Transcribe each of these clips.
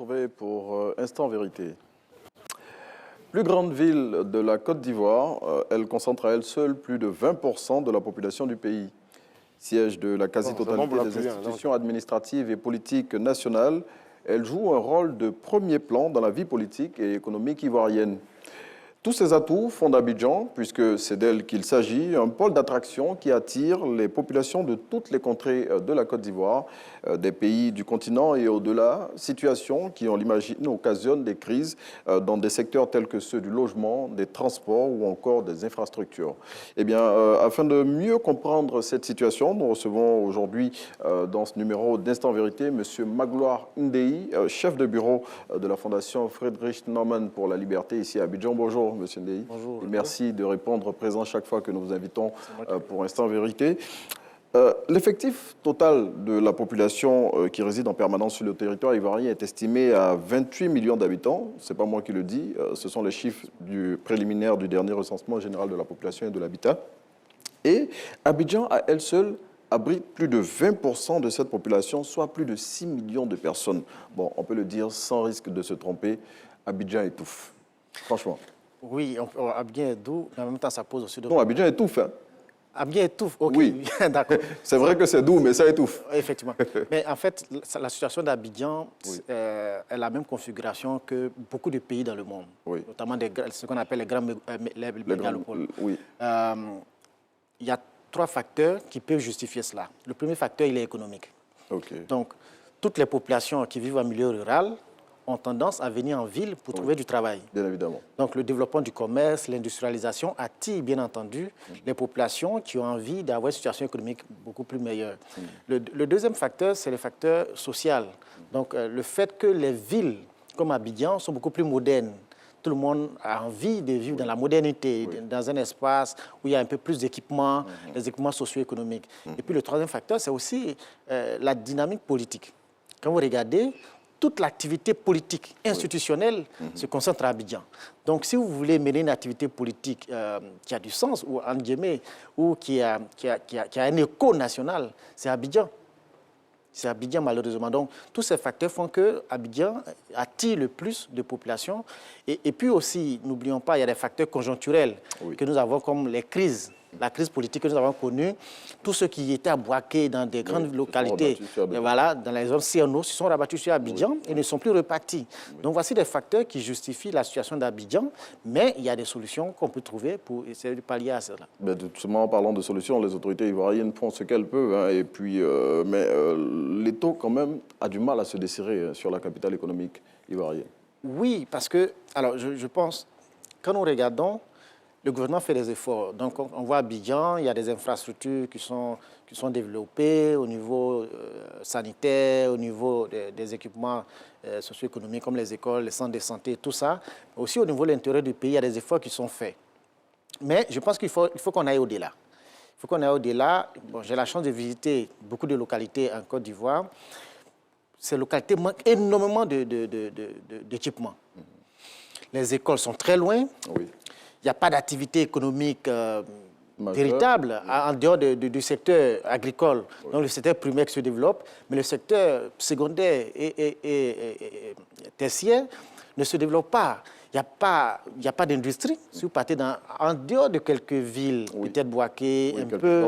retrouver pour Instant Vérité. Plus grande ville de la Côte d'Ivoire, elle concentre à elle seule plus de 20% de la population du pays. Siège de la quasi-totalité des institutions administratives et politiques nationales, elle joue un rôle de premier plan dans la vie politique et économique ivoirienne. Tous ces atouts font d'Abidjan, puisque c'est d'elle qu'il s'agit, un pôle d'attraction qui attire les populations de toutes les contrées de la Côte d'Ivoire, des pays du continent et au-delà, situations qui, on l'imagine, occasionnent des crises dans des secteurs tels que ceux du logement, des transports ou encore des infrastructures. Eh bien, afin de mieux comprendre cette situation, nous recevons aujourd'hui dans ce numéro d'Instant Vérité M. Magloire Ndei, chef de bureau de la Fondation Friedrich Naumann pour la liberté ici à Abidjan. Bonjour. Monsieur Ndei. Bonjour. Et merci de répondre présent chaque fois que nous vous invitons pour Instant Vérité. L'effectif total de la population qui réside en permanence sur le territoire ivoirien est estimé à 28 millions d'habitants. Ce n'est pas moi qui le dis, ce sont les chiffres préliminaires du dernier recensement général de la population et de l'habitat. Et Abidjan, à elle seule, abrite plus de 20% de cette population, soit plus de 6 millions de personnes. Bon, on peut le dire sans risque de se tromper, Abidjan étouffe, franchement. Oui, Abidjan est doux, mais en même temps, ça pose aussi... Non, Abidjan étouffe. Hein. Abidjan étouffe, ok. Oui, d'accord. C'est vrai que c'est doux, mais ça étouffe. Effectivement. Mais en fait, la situation d'Abidjan est la même configuration que beaucoup de pays dans le monde, notamment ce qu'on appelle les grands mégalopoles. Oui. Il y a 3 facteurs qui peuvent justifier cela. Le premier facteur, il est économique. Okay. Donc, toutes les populations qui vivent en milieu rural ont tendance à venir en ville pour trouver du travail. Bien évidemment. Donc, le développement du commerce, l'industrialisation attire, bien entendu, les populations qui ont envie d'avoir une situation économique beaucoup plus meilleure. Le deuxième facteur, c'est le facteur social. Donc, le fait que les villes comme Abidjan sont beaucoup plus modernes. Tout le monde a envie de vivre dans la modernité, dans un espace où il y a un peu plus d'équipements, des équipements socio-économiques. Et puis, le troisième facteur, c'est aussi la dynamique politique. Quand vous regardez, toute l'activité politique institutionnelle se concentre à Abidjan. Donc, si vous voulez mener une activité politique qui a du sens, ou en guillemets, ou qui a un écho national, c'est Abidjan. C'est Abidjan, malheureusement. Donc, tous ces facteurs font que Abidjan attire le plus de population. Et puis aussi, n'oublions pas, il y a des facteurs conjoncturels que nous avons, comme les crises. La crise politique que nous avons connue, tous ceux qui étaient aboiqués dans des grandes localités, voilà, dans les zones CNO, se sont rabattus sur Abidjan et ne sont plus repartis. Donc voici des facteurs qui justifient la situation d'Abidjan, mais il y a des solutions qu'on peut trouver pour essayer de pallier à cela. Mais justement, en parlant de solutions, les autorités ivoiriennes font ce qu'elles peuvent, hein, et puis, l'étau, quand même, a du mal à se desserrer sur la capitale économique ivoirienne. Oui, parce que, alors je pense, quand nous regardons, le gouvernement fait des efforts. Donc, on voit à Abidjan, il y a des infrastructures qui sont développées au niveau sanitaire, au niveau des équipements socio-économiques comme les écoles, les centres de santé, tout ça. Aussi, au niveau de l'intérieur du pays, il y a des efforts qui sont faits. Mais je pense qu'il faut qu'on aille au-delà. Il faut qu'on aille au-delà. Bon, j'ai la chance de visiter beaucoup de localités en Côte d'Ivoire. Ces localités manquent énormément d'équipements. Les écoles sont très loin. Oui. Il n'y a pas d'activité économique véritable en dehors du secteur agricole. Donc le secteur primaire qui se développe, mais le secteur secondaire et tertiaire ne se développe pas. Il n'y a pas d'industrie. Si vous partez en dehors de quelques villes, peut-être Bouaké, un peu...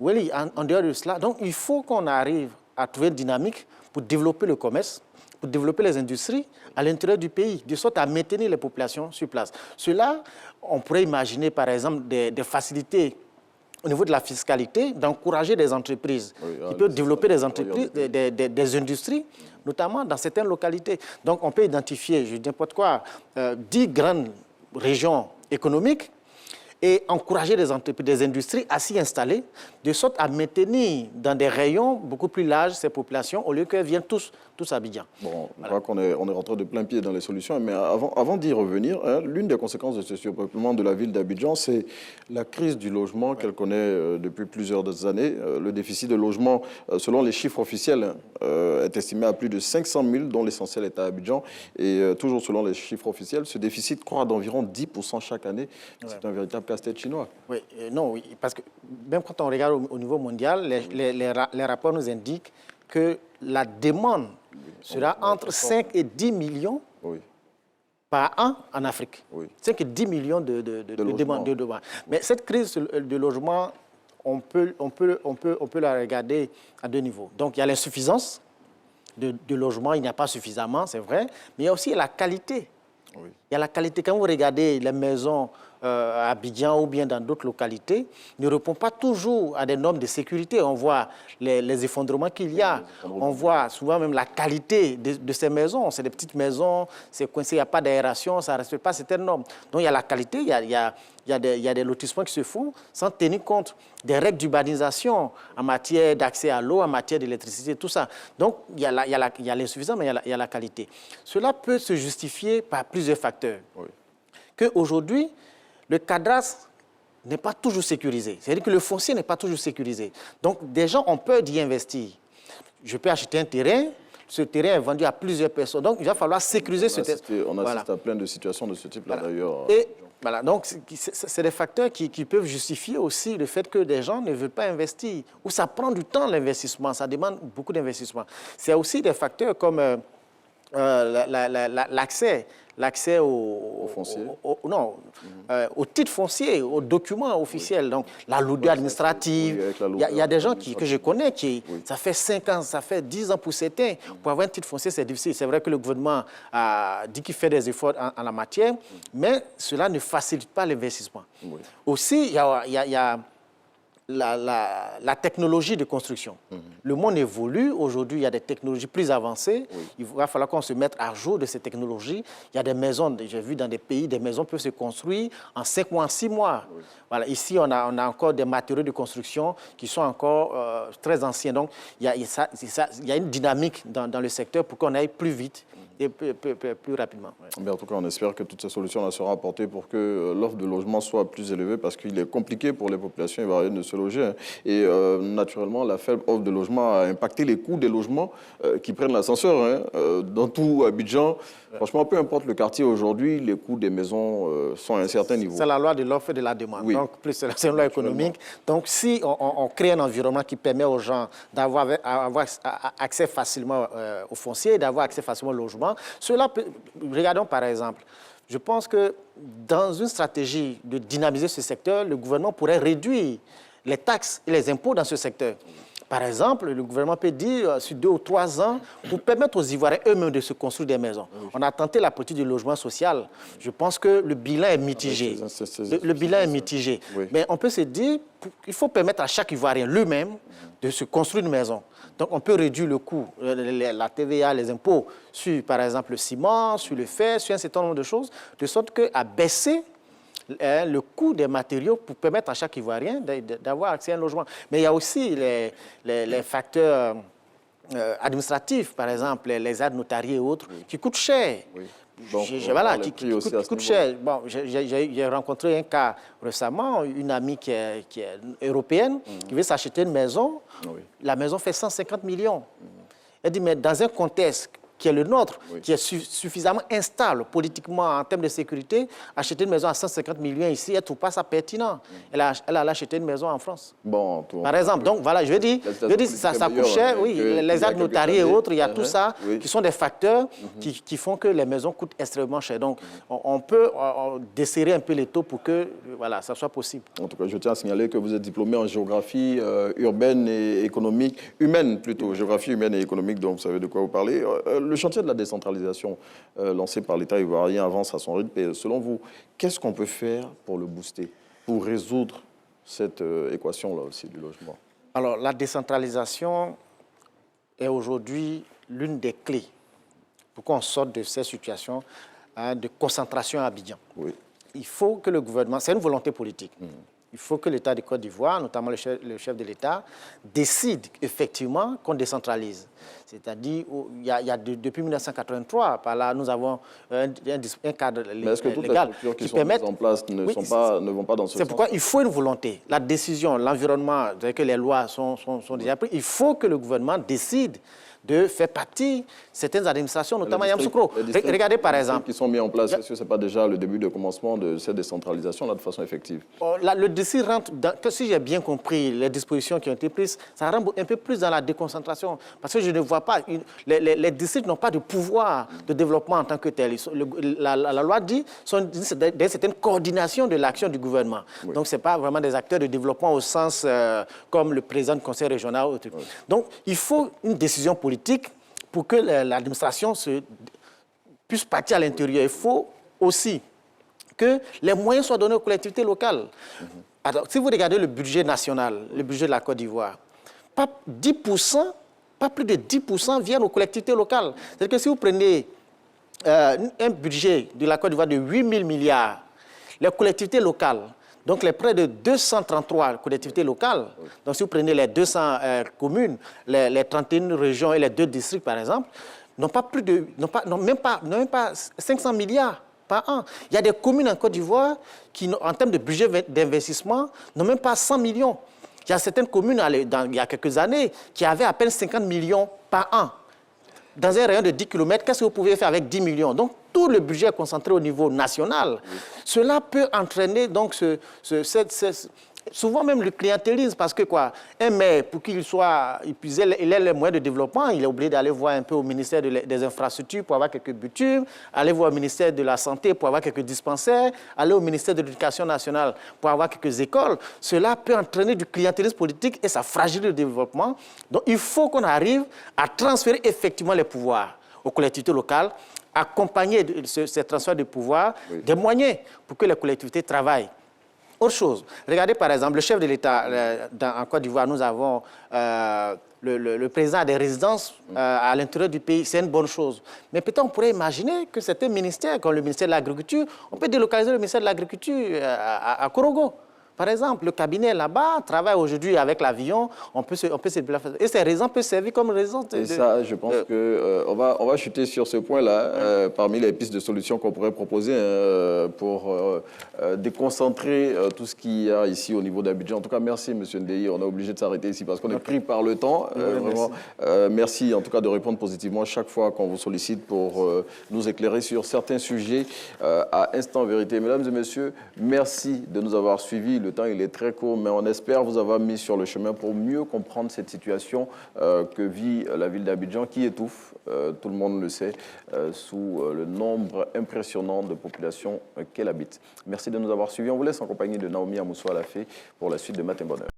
Oui, en dehors de cela. Donc il faut qu'on arrive à trouver une dynamique pour développer le commerce, pour développer les industries à l'intérieur du pays, de sorte à maintenir les populations sur place. Cela, on pourrait imaginer, par exemple, des facilités au niveau de la fiscalité, d'encourager des entreprises qui peuvent développer des entreprises, des industries, notamment dans certaines localités. Donc, on peut identifier, je dis n'importe quoi, 10 grandes régions économiques et encourager des entreprises, des industries à s'y installer, de sorte à maintenir dans des rayons beaucoup plus larges ces populations, au lieu qu'elles viennent tous à Abidjan. Bon, je crois qu'on est rentré de plein pied dans les solutions, mais avant d'y revenir, hein, l'une des conséquences de ce surpeuplement de la ville d'Abidjan, c'est la crise du logement qu'elle connaît depuis plusieurs années. Le déficit de logement, selon les chiffres officiels, est estimé à plus de 500 000, dont l'essentiel est à Abidjan. Et toujours selon les chiffres officiels, ce déficit croît d'environ 10% chaque année. C'est un véritable casse-tête chinois. Oui, non, parce que même quand on regarde au niveau mondial, les rapports nous indiquent que la demande sera entre 5 et 10 millions par an en Afrique. 5 et 10 millions de demandes. Mais cette crise de logement, on peut la regarder à deux niveaux. Donc, il y a l'insuffisance de logements, il n'y a pas suffisamment, c'est vrai, mais il y a aussi la qualité. Il y a la qualité. Quand vous regardez les maisons à Abidjan ou bien dans d'autres localités, ne répondent pas toujours à des normes de sécurité. On voit les effondrements qu'il y a. On voit souvent même la qualité de ces maisons. C'est des petites maisons, c'est coincé, il n'y a pas d'aération, ça ne respecte pas certaines normes. Donc il y a la qualité, il y a des lotissements qui se font sans tenir compte des règles d'urbanisation en matière d'accès à l'eau, en matière d'électricité, tout ça. Donc il y a l'insuffisance, mais il y a la qualité. Cela peut se justifier par plusieurs facteurs. Qu'aujourd'hui, le cadastre n'est pas toujours sécurisé. C'est-à-dire que le foncier n'est pas toujours sécurisé. Donc, des gens ont peur d'y investir. Je peux acheter un terrain, ce terrain est vendu à plusieurs personnes. Donc, il va falloir sécuriser ce terrain. On assiste à plein de situations de ce type-là, d'ailleurs. Et voilà, donc c'est des facteurs qui peuvent justifier aussi le fait que des gens ne veulent pas investir. Ou ça prend du temps, l'investissement, ça demande beaucoup d'investissement. C'est aussi des facteurs comme l'accès au foncier, au titre foncier, aux documents officiels, donc la lourdeur administrative. Il y a des gens que je connais ça fait 5 ans, ça fait 10 ans pour certains. Pour avoir un titre foncier, c'est difficile. C'est vrai que le gouvernement dit qu'il fait des efforts en la matière, mais cela ne facilite pas l'investissement. Aussi, il y a la technologie de construction. Le monde évolue. Aujourd'hui, il y a des technologies plus avancées. Il va falloir qu'on se mette à jour de ces technologies. Il y a des maisons, j'ai vu dans des pays, des maisons peuvent se construire en 5 mois, en 6 mois. Voilà. Ici, on a encore des matériaux de construction qui sont encore très anciens. Donc, il y a une dynamique dans le secteur pour qu'on aille plus vite et plus rapidement. Mais en tout cas, on espère que toutes ces solutions-là seront apportées pour que l'offre de logement soit plus élevée, parce qu'il est compliqué pour les populations ivoiriennes de se loger. Et naturellement, la faible offre de logement a impacté les coûts des logements qui prennent l'ascenseur. Dans tout Abidjan, franchement, peu importe le quartier aujourd'hui, les coûts des maisons sont à un certain niveau. C'est la loi de l'offre et de la demande. Donc, c'est une loi économique. Donc, si on crée un environnement qui permet aux gens d'avoir accès facilement au foncier, d'avoir accès facilement au logement, cela peut... Regardons par exemple, je pense que dans une stratégie de dynamiser ce secteur, le gouvernement pourrait réduire les taxes et les impôts dans ce secteur. Par exemple, le gouvernement peut dire, sur 2 ou 3 ans, pour permettre aux Ivoiriens eux-mêmes de se construire des maisons. On a tenté la politique du logement social. Je pense que le bilan est mitigé. Le bilan est mitigé. Mais on peut se dire qu'il faut permettre à chaque Ivoirien lui-même de se construire une maison. Donc, on peut réduire le coût, la TVA, les impôts sur, par exemple, le ciment, sur le fer, sur un certain nombre de choses, de sorte qu'à baisser le coût des matériaux pour permettre à chaque Ivoirien d'avoir accès à un logement. Mais il y a aussi les facteurs administratifs, par exemple, les aides notariées et autres, qui coûtent cher. Donc, qui coûtent cher. Bon, j'ai rencontré un cas récemment, une amie qui est européenne, qui veut s'acheter une maison. La maison fait 150 millions. Elle dit, mais dans un contexte qui est le nôtre, qui est suffisamment instable politiquement en termes de sécurité, acheter une maison à 150 millions ici, elle ne trouve pas ça pertinent. Elle a acheté une maison en France. Par exemple, donc voilà, je veux dire ça coûte cher, les aides notariées et autres, il y a tout ça qui sont des facteurs qui font que les maisons coûtent extrêmement cher. Donc, on peut desserrer un peu les taux pour que ça soit possible. En tout cas, je tiens à signaler que vous êtes diplômé en géographie urbaine et économique, humaine plutôt, géographie humaine et économique, donc vous savez de quoi vous parlez. Le chantier de la décentralisation lancé par l'État ivoirien avance à son rythme. Et selon vous, qu'est-ce qu'on peut faire pour le booster, pour résoudre cette équation-là aussi du logement? Alors, la décentralisation est aujourd'hui l'une des clés pour qu'on sorte de ces situations de concentration à Abidjan. Il faut que le gouvernement, c'est une volonté politique, il faut que l'État de Côte d'Ivoire, notamment le chef de l'État, décide effectivement qu'on décentralise. C'est-à-dire, depuis 1983, par là, nous avons un cadre légal. Mais est-ce que toutes les structures qui sont mises en place ne vont pas dans ce sens? C'est pourquoi il faut une volonté. La décision, l'environnement, que les lois sont déjà prises, il faut que le gouvernement décide de faire partie certaines administrations, notamment Yamoussoukro. Regardez par exemple. Qui sont mis en place, est-ce que ce n'est pas déjà le début de commencement de cette décentralisation là, de façon effective? Là, le district rentre, si j'ai bien compris les dispositions qui ont été prises, ça rentre un peu plus dans la déconcentration. Parce que je ne vois pas, les districts n'ont pas de pouvoir de développement en tant que tel. La loi dit d'une certaine coordination de l'action du gouvernement. Oui. Donc, ce n'est pas vraiment des acteurs de développement au sens comme le président du conseil régional. Oui. Donc, il faut une décision politique pour que l'administration puisse partir à l'intérieur. Il faut aussi que les moyens soient donnés aux collectivités locales. Alors, si vous regardez le budget national, le budget de la Côte d'Ivoire, pas 10%, pas plus de 10% viennent aux collectivités locales. C'est-à-dire que si vous prenez un budget de la Côte d'Ivoire de 8 000 milliards, les collectivités locales, donc les près de 233 collectivités locales, donc si vous prenez les 200 communes, les 31 régions et les 2 districts par exemple, n'ont même pas 500 milliards par an. Il y a des communes en Côte d'Ivoire qui, en termes de budget d'investissement, n'ont même pas 100 millions. Il y a certaines communes, il y a quelques années, qui avaient à peine 50 millions par an. Dans un rayon de 10 km, qu'est-ce que vous pouvez faire avec 10 millions? Donc, tout le budget est concentré au niveau national. Oui. Cela peut entraîner donc souvent même le clientélisme, parce que quoi, un maire, pour qu'il ait les moyens de développement, il est obligé d'aller voir un peu au ministère des infrastructures pour avoir quelques bitumes, aller voir au ministère de la Santé pour avoir quelques dispensaires, aller au ministère de l'Éducation nationale pour avoir quelques écoles. Cela peut entraîner du clientélisme politique et ça fragilise le développement. Donc il faut qu'on arrive à transférer effectivement les pouvoirs aux collectivités locales, accompagner ces transferts de pouvoir des moyens pour que les collectivités travaillent. Autre chose, regardez par exemple, le chef de l'État en Côte d'Ivoire, nous avons le président a des résidences à l'intérieur du pays, c'est une bonne chose. Mais peut-être on pourrait imaginer que certains ministères, comme le ministère de l'Agriculture, on peut délocaliser le ministère de l'Agriculture à Korogo. Par exemple, le cabinet là-bas travaille aujourd'hui avec l'avion, on peut se déplacer. Et ces raisons peuvent servir comme raison. Et ça, je pense qu'on va chuter sur ce point-là, parmi les pistes de solutions qu'on pourrait proposer pour déconcentrer tout ce qu'il y a ici au niveau d'Abidjan. En tout cas, merci, M. Ndéhi. On est obligé de s'arrêter ici parce qu'on est pris par le temps. Vraiment, merci en tout cas de répondre positivement chaque fois qu'on vous sollicite pour nous éclairer sur certains sujets à Instant Vérité. Mesdames et messieurs, merci de nous avoir suivis. Le temps, il est très court, mais on espère vous avoir mis sur le chemin pour mieux comprendre cette situation que vit la ville d'Abidjan, qui étouffe, tout le monde le sait, sous le nombre impressionnant de population qu'elle habite. Merci de nous avoir suivis. On vous laisse en compagnie de Naomi Amousso Alafé pour la suite de Matin Bonheur.